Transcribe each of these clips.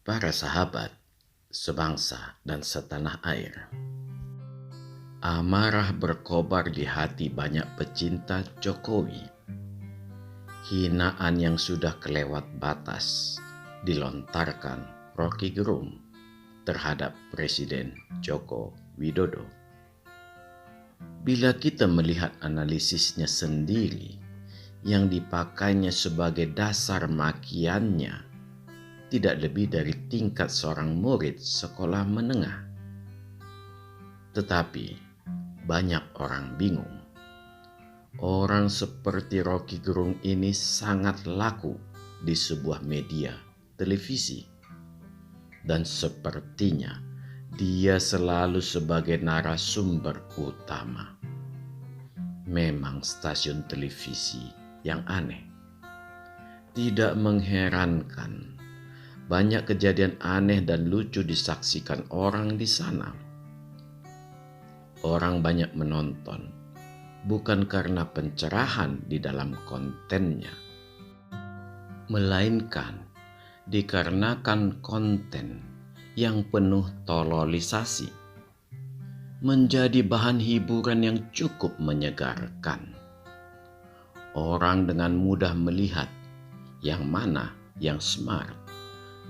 Para sahabat, sebangsa dan setanah air. Amarah berkobar di hati banyak pecinta Jokowi. Hinaan yang sudah kelewat batas dilontarkan Rocky Gerung terhadap Presiden Joko Widodo. Bila kita melihat analisisnya sendiri yang dipakainya sebagai dasar makiannya, tidak lebih dari tingkat seorang murid sekolah menengah. Tetapi banyak orang bingung. Orang seperti Rocky Gerung ini sangat laku di sebuah media televisi. Dan sepertinya dia selalu sebagai narasumber utama. Memang stasiun televisi yang aneh. Tidak mengherankan, banyak kejadian aneh dan lucu disaksikan orang di sana. Orang banyak menonton, bukan karena pencerahan di dalam kontennya, melainkan dikarenakan konten yang penuh tololisasi, menjadi bahan hiburan yang cukup menyegarkan. Orang dengan mudah melihat yang mana yang smart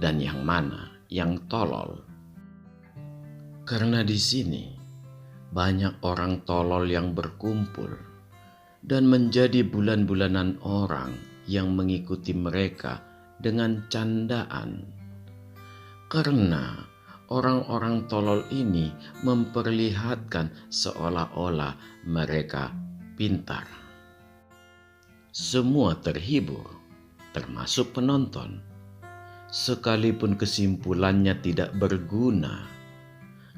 dan yang mana yang tolol. Karena di sini banyak orang tolol yang berkumpul dan menjadi bulan-bulanan orang yang mengikuti mereka dengan candaan. Karena orang-orang tolol ini memperlihatkan seolah-olah mereka pintar. Semua terhibur, termasuk penonton. Sekalipun kesimpulannya tidak berguna,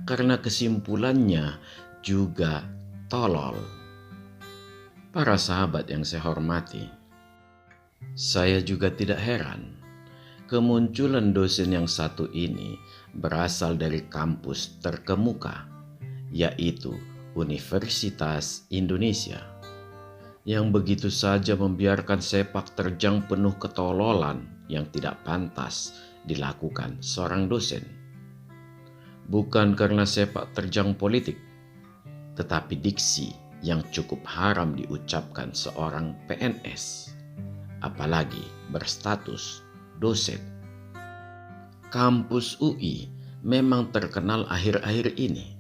karena kesimpulannya juga tolol. Para sahabat yang saya hormati, saya juga tidak heran kemunculan dosen yang satu ini berasal dari kampus terkemuka, yaitu Universitas Indonesia, yang begitu saja membiarkan sepak terjang penuh ketololan yang tidak pantas dilakukan seorang dosen. Bukan karena sepak terjang politik, tetapi diksi yang cukup haram diucapkan seorang PNS, apalagi berstatus dosen. Kampus UI memang terkenal akhir-akhir ini,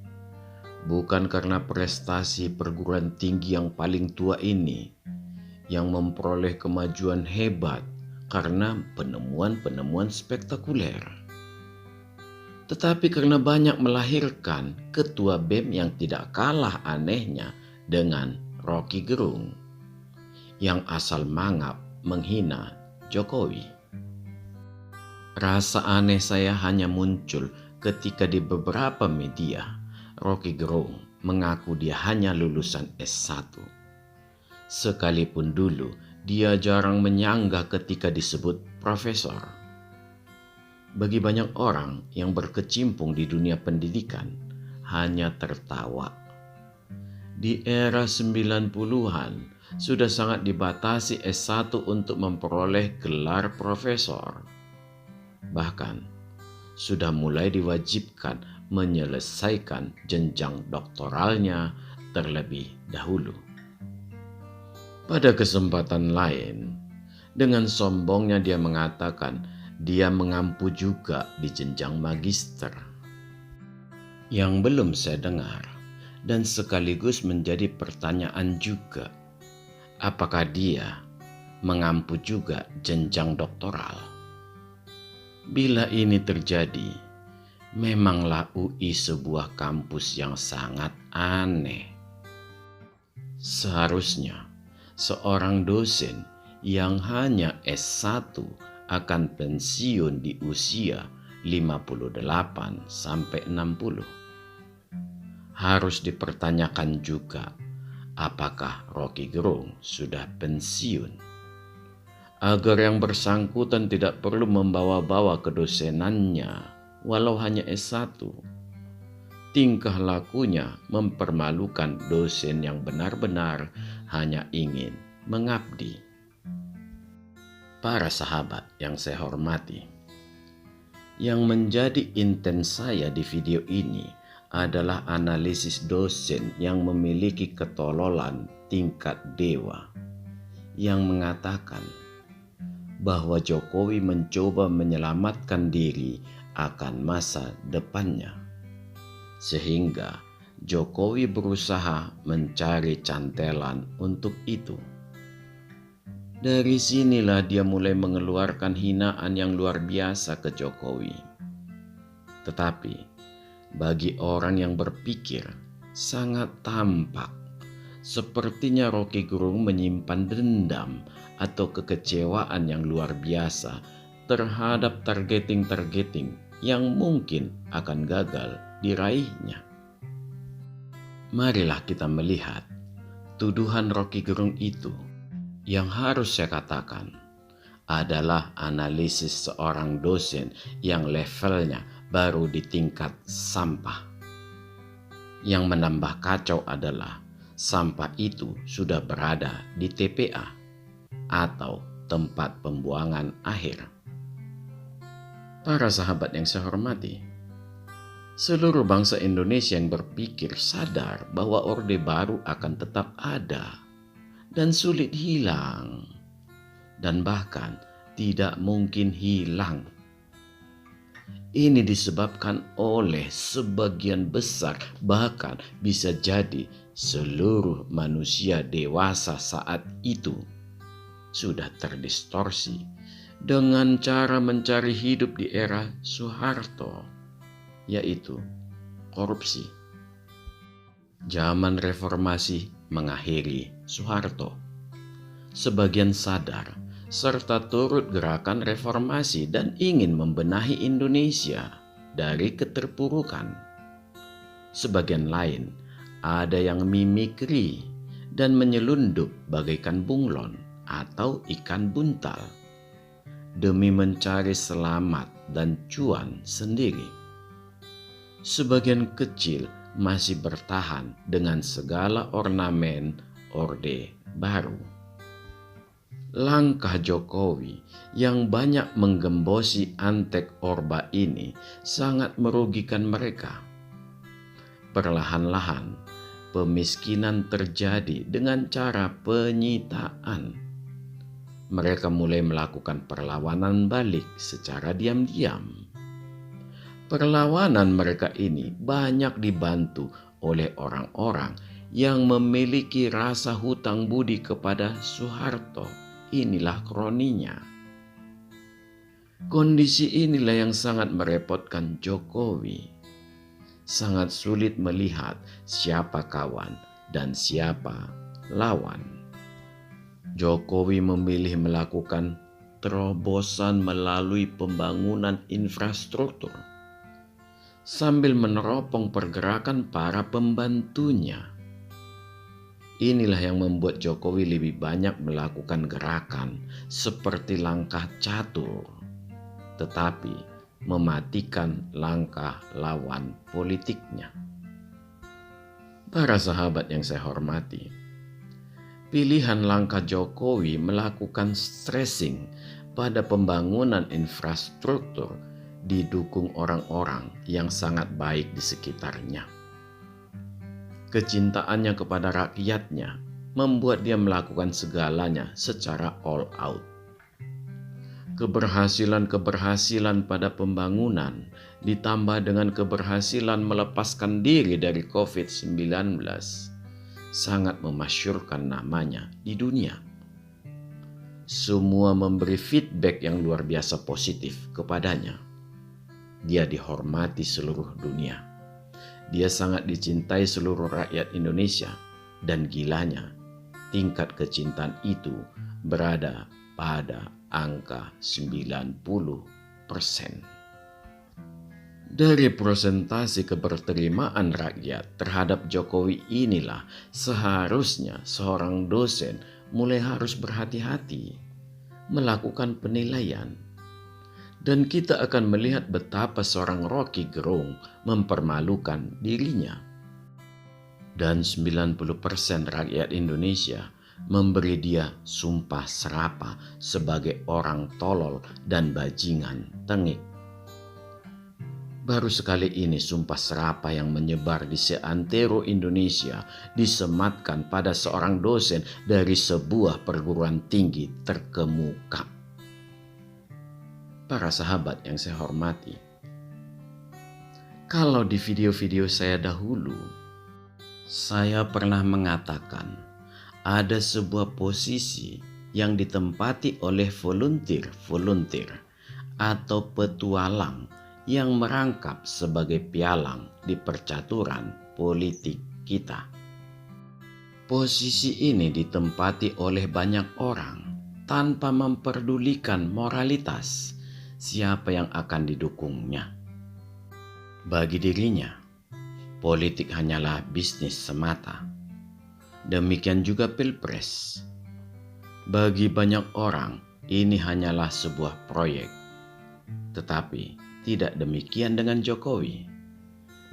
bukan karena prestasi perguruan tinggi yang paling tua ini, yang memperoleh kemajuan hebat karena penemuan-penemuan spektakuler, tetapi karena banyak melahirkan ketua BEM yang tidak kalah anehnya dengan Rocky Gerung, yang asal mangap menghina Jokowi. Rasa aneh saya hanya muncul ketika di beberapa media Rocky Gerung mengaku dia hanya lulusan S1. Sekalipun dulu dia jarang menyanggah ketika disebut profesor. Bagi banyak orang yang berkecimpung di dunia pendidikan, hanya tertawa. Di era 90-an sudah sangat dibatasi S1 untuk memperoleh gelar profesor. Bahkan sudah mulai diwajibkan menyelesaikan jenjang doktoralnya terlebih dahulu. Pada kesempatan lain, dengan sombongnya dia mengatakan dia mengampu juga di jenjang magister. Yang belum saya dengar dan sekaligus menjadi pertanyaan juga, apakah dia mengampu juga jenjang doktoral? Bila ini terjadi, memanglah UI sebuah kampus yang sangat aneh. Seharusnya seorang dosen yang hanya S1 akan pensiun di usia 58 sampai 60. Harus dipertanyakan juga apakah Rocky Gerung sudah pensiun, agar yang bersangkutan tidak perlu membawa-bawa kedosenannya walau hanya S1. Tingkah lakunya mempermalukan dosen yang benar-benar hanya ingin mengabdi. Para sahabat yang saya hormati, Yang menjadi intens saya di video ini adalah analisis dosen yang memiliki ketololan tingkat dewa, yang mengatakan bahwa Jokowi mencoba menyelamatkan diri akan masa depannya, sehingga Jokowi berusaha mencari cantelan untuk itu. Dari sinilah dia mulai mengeluarkan hinaan yang luar biasa ke Jokowi. Tetapi bagi orang yang berpikir, sangat tampak sepertinya Rocky Gerung menyimpan dendam atau kekecewaan yang luar biasa terhadap targeting yang mungkin akan gagal diraihnya. Marilah kita melihat tuduhan Rocky Gerung itu. Yang harus saya katakan adalah analisis seorang dosen yang levelnya baru di tingkat sampah. Yang menambah kacau adalah sampah itu sudah berada di TPA atau tempat pembuangan akhir. Para sahabat yang saya hormati, seluruh bangsa Indonesia yang berpikir sadar bahwa Orde Baru akan tetap ada dan sulit hilang, dan bahkan tidak mungkin hilang. Ini disebabkan oleh sebagian besar, bahkan bisa jadi seluruh manusia dewasa saat itu sudah terdistorsi dengan cara mencari hidup di era Soeharto, yaitu korupsi. Zaman reformasi mengakhiri Soeharto. Sebagian sadar serta turut gerakan reformasi dan ingin membenahi Indonesia dari keterpurukan. Sebagian lain ada yang mimikri dan menyelundup bagaikan bunglon atau ikan buntal demi mencari selamat dan cuan sendiri. Sebagian kecil masih bertahan dengan segala ornamen Orde Baru. Langkah Jokowi yang banyak menggembosi antek Orba ini sangat merugikan mereka. Perlahan-lahan pemiskinan terjadi dengan cara penyitaan. Mereka mulai melakukan perlawanan balik secara diam-diam. Perlawanan mereka ini banyak dibantu oleh orang-orang yang memiliki rasa hutang budi kepada Soeharto. Inilah kroninya. Kondisi inilah yang sangat merepotkan Jokowi. Sangat sulit melihat siapa kawan dan siapa lawan. Jokowi memilih melakukan terobosan melalui pembangunan infrastruktur sambil meneropong pergerakan para pembantunya. Inilah yang membuat Jokowi lebih banyak melakukan gerakan seperti langkah catur, tetapi mematikan langkah lawan politiknya. Para sahabat yang saya hormati, pilihan langkah Jokowi melakukan stressing pada pembangunan infrastruktur didukung orang-orang yang sangat baik di sekitarnya. Kecintaannya kepada rakyatnya membuat dia melakukan segalanya secara all out. Keberhasilan pada pembangunan ditambah dengan keberhasilan melepaskan diri dari COVID-19 sangat memasyurkan namanya di dunia. Semua memberi feedback yang luar biasa positif kepadanya. Dia dihormati seluruh dunia. Dia sangat dicintai seluruh rakyat Indonesia, dan gilanya tingkat kecintaan itu berada pada angka 90%. Dari presentasi keberterimaan rakyat terhadap Jokowi inilah seharusnya seorang dosen mulai harus berhati-hati melakukan penilaian. Dan kita akan melihat betapa seorang Rocky Gerung mempermalukan dirinya. Dan 90% rakyat Indonesia memberi dia sumpah serapah sebagai orang tolol dan bajingan tengik. Baru sekali ini sumpah serapah yang menyebar di seantero Indonesia disematkan pada seorang dosen dari sebuah perguruan tinggi terkemuka. Para sahabat yang saya hormati, kalau di video-video saya dahulu, saya pernah mengatakan ada sebuah posisi yang ditempati oleh volunteer atau petualang yang merangkap sebagai pialang di percaturan politik kita. Posisi ini ditempati oleh banyak orang tanpa memperdulikan moralitas siapa yang akan didukungnya. Bagi dirinya, politik hanyalah bisnis semata. Demikian juga pilpres. Bagi banyak orang, ini hanyalah sebuah proyek. Tetapi tidak demikian dengan Jokowi.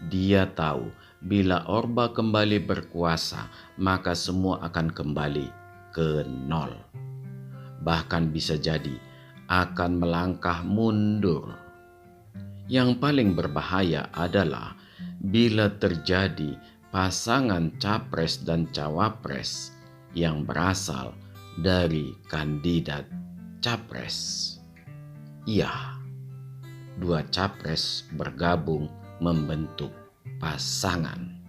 Dia tahu bila Orba kembali berkuasa, maka semua akan kembali ke nol. Bahkan bisa jadi akan melangkah mundur. Yang paling berbahaya adalah bila terjadi pasangan capres dan cawapres yang berasal dari kandidat capres. Iya, dua capres bergabung membentuk pasangan.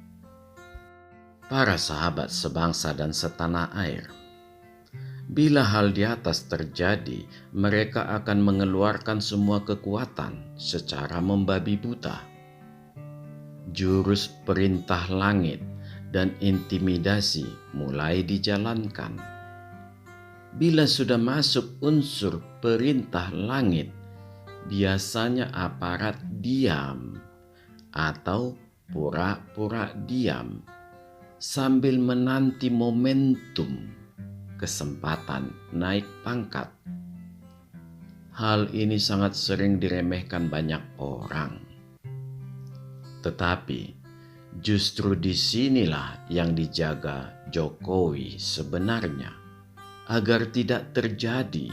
Para sahabat sebangsa dan setanah air, bila hal di atas terjadi, mereka akan mengeluarkan semua kekuatan secara membabi buta. Jurus perintah langit dan intimidasi mulai dijalankan. Bila sudah masuk unsur perintah langit, biasanya aparat diam atau pura-pura diam sambil menanti momentum kesempatan naik pangkat. Hal ini sangat sering diremehkan banyak orang. Tetapi justru disinilah yang dijaga Jokowi sebenarnya agar tidak terjadi.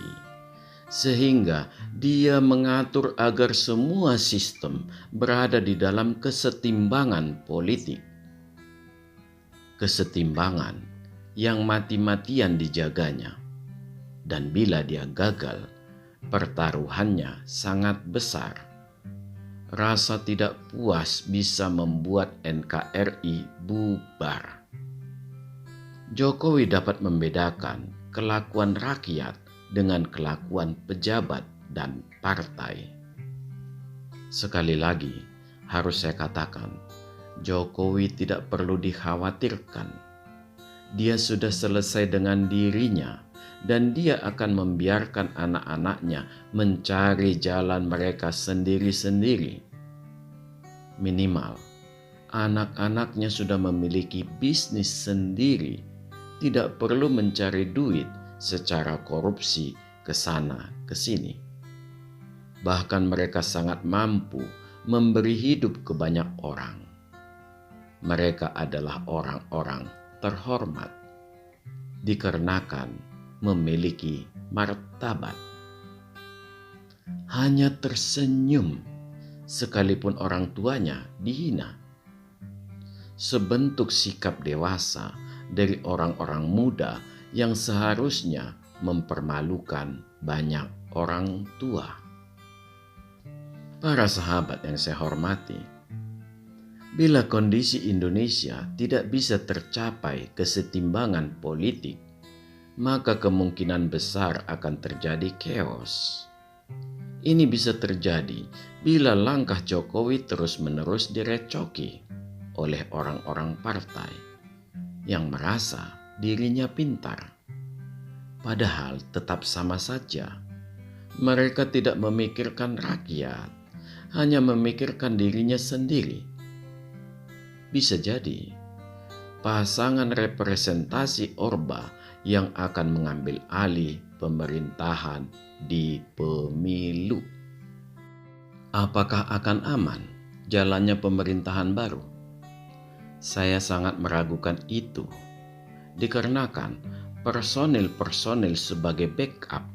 Sehingga dia mengatur agar semua sistem berada di dalam kesetimbangan politik. Kesetimbangan yang mati-matian dijaganya. Dan bila dia gagal, pertaruhannya sangat besar. Rasa tidak puas bisa membuat NKRI bubar. Jokowi dapat membedakan kelakuan rakyat dengan kelakuan pejabat dan partai. Sekali lagi, harus saya katakan, Jokowi tidak perlu dikhawatirkan. Dia sudah selesai dengan dirinya dan dia akan membiarkan anak-anaknya mencari jalan mereka sendiri-sendiri. Minimal, anak-anaknya sudah memiliki bisnis sendiri, tidak perlu mencari duit secara korupsi ke sana ke sini. Bahkan mereka sangat mampu memberi hidup ke banyak orang. Mereka adalah orang-orang terhormat dikarenakan memiliki martabat. Hanya tersenyum sekalipun orang tuanya dihina. Sebentuk sikap dewasa dari orang-orang muda yang seharusnya mempermalukan banyak orang tua. Para sahabat yang saya hormati, bila kondisi Indonesia tidak bisa tercapai kesetimbangan politik, maka kemungkinan besar akan terjadi chaos. Ini bisa terjadi bila langkah Jokowi terus-menerus direcoki oleh orang-orang partai yang merasa dirinya pintar. Padahal tetap sama saja. Mereka tidak memikirkan rakyat, hanya memikirkan dirinya sendiri. Bisa jadi pasangan representasi Orba yang akan mengambil alih pemerintahan di pemilu. Apakah akan aman jalannya pemerintahan baru? Saya sangat meragukan itu, dikarenakan personil-personil sebagai backup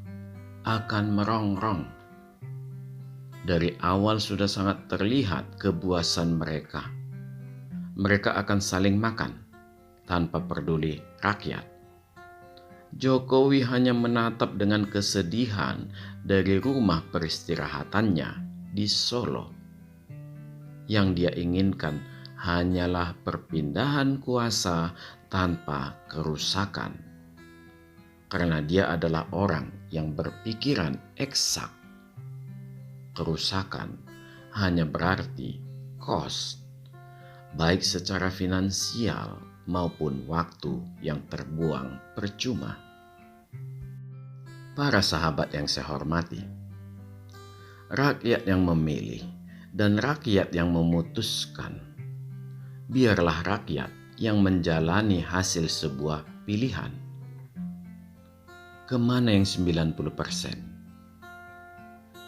akan merongrong. Dari awal sudah sangat terlihat kebuasan mereka. Mereka akan saling makan tanpa peduli rakyat. Jokowi hanya menatap dengan kesedihan dari rumah peristirahatannya di Solo. Yang dia inginkan hanyalah perpindahan kuasa tanpa kerusakan. Karena dia adalah orang yang berpikiran eksak. Kerusakan hanya berarti cost, baik secara finansial maupun waktu yang terbuang percuma. Para sahabat yang saya hormati, rakyat yang memilih dan rakyat yang memutuskan. Biarlah rakyat yang menjalani hasil sebuah pilihan. Kemana yang 90%?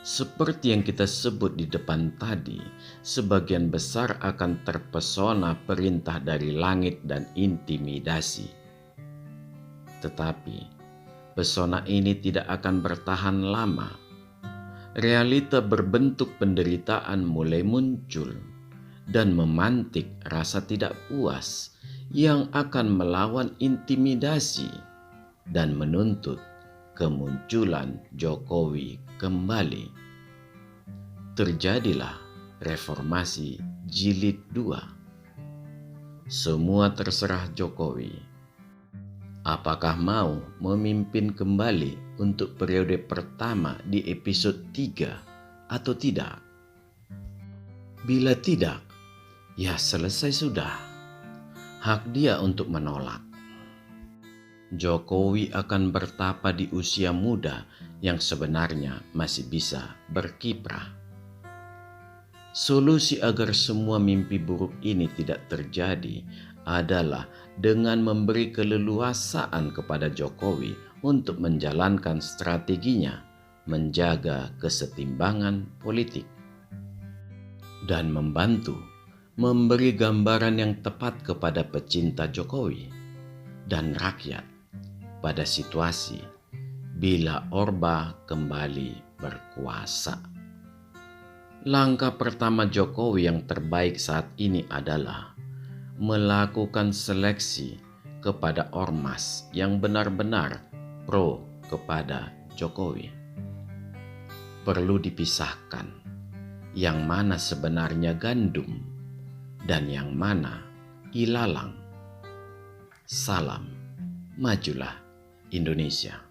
Seperti yang kita sebut di depan tadi, sebagian besar akan terpesona perintah dari langit dan intimidasi. Tetapi pesona ini tidak akan bertahan lama. Realita berbentuk penderitaan mulai muncul dan memantik rasa tidak puas yang akan melawan intimidasi dan menuntut kemunculan Jokowi kembali. Terjadilah reformasi jilid 2. Semua terserah Jokowi. Apakah mau memimpin kembali untuk periode pertama di episode 3 atau tidak? Bila tidak, ya selesai sudah. Hak dia untuk menolak. Jokowi akan bertapa di usia muda yang sebenarnya masih bisa berkiprah. Solusi agar semua mimpi buruk ini tidak terjadi adalah dengan memberi keleluasaan kepada Jokowi untuk menjalankan strateginya menjaga kesetimbangan politik dan membantu memberi gambaran yang tepat kepada pecinta Jokowi dan rakyat pada situasi bila Orba kembali berkuasa. Langkah pertama Jokowi yang terbaik saat ini adalah melakukan seleksi kepada ormas yang benar-benar pro kepada Jokowi. Perlu dipisahkan yang mana sebenarnya gandum dan yang mana ilalang. Salam, majulah Indonesia.